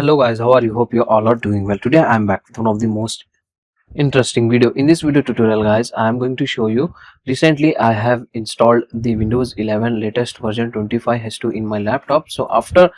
Hello guys, how are you? Hope you all are doing well. Today I am back with one of the most interesting video. In this video tutorial guys, I am going to show you, recently I have installed the Windows 11 latest version 25H2 in my laptop. So after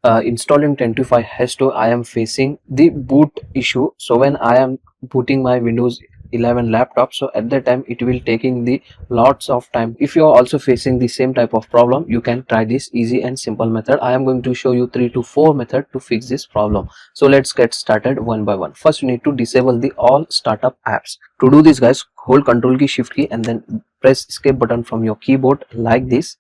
installing 25H2, I am facing the boot issue. So when I am booting my Windows 11 laptop, so at that time it will taking the lots of time. If you are also facing the same type of problem, you can try this easy and simple method. I am going to show you 3 to 4 method to fix this problem. So let's get started one by one. First you need to disable the all startup apps. To do this guys, hold Ctrl key, Shift key and then press escape button from your keyboard like this.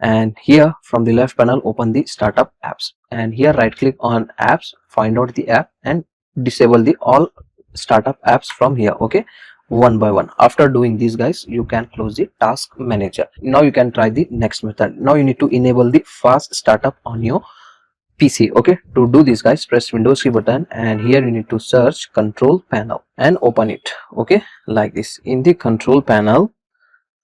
And here from the left panel, open the startup apps, and here right click on apps, find out the app and disable the all startup apps from here. Okay, one by one. After doing this guys, you can close the task manager. Now you can try the next method. Now you need to enable the fast startup on your PC. Okay, to do this guys, press Windows key button and here you need to search control panel and open it. Okay, like this. In the control panel,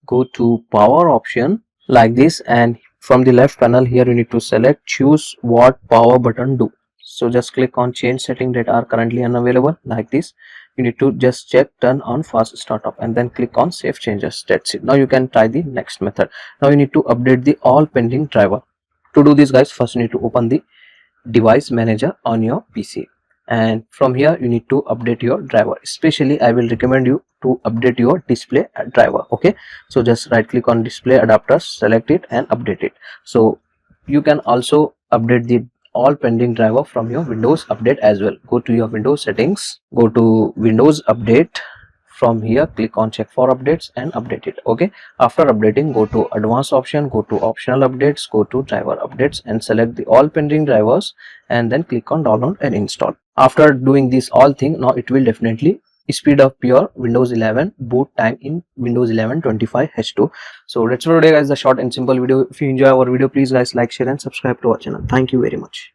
go to power option like this, and from the left panel here you need to select choose what power button do. So just click on change setting that are currently unavailable like this. You need to just check turn on fast startup and then click on save changes. That's it. Now you can try the next method. Now you need to update the all pending driver. To do this guys, first you need to open the device manager on your PC, and from here you need to update your driver. Especially I will recommend you to update your display driver. Okay, so just right click on display adapters, select it and update it. So you can also update the all pending driver from your Windows update as well. Go to your Windows settings, go to Windows update. From here click on check for updates and update it. Okay, after updating, go to advanced option, go to optional updates, go to driver updates and select the all pending drivers and then click on download and install. After doing this all thing, now it will definitely speed up your Windows 11 boot time in Windows 11 25H2. So that's for today guys, the short and simple video. If you enjoy our video, please guys like, share and subscribe to our channel. Thank you very much.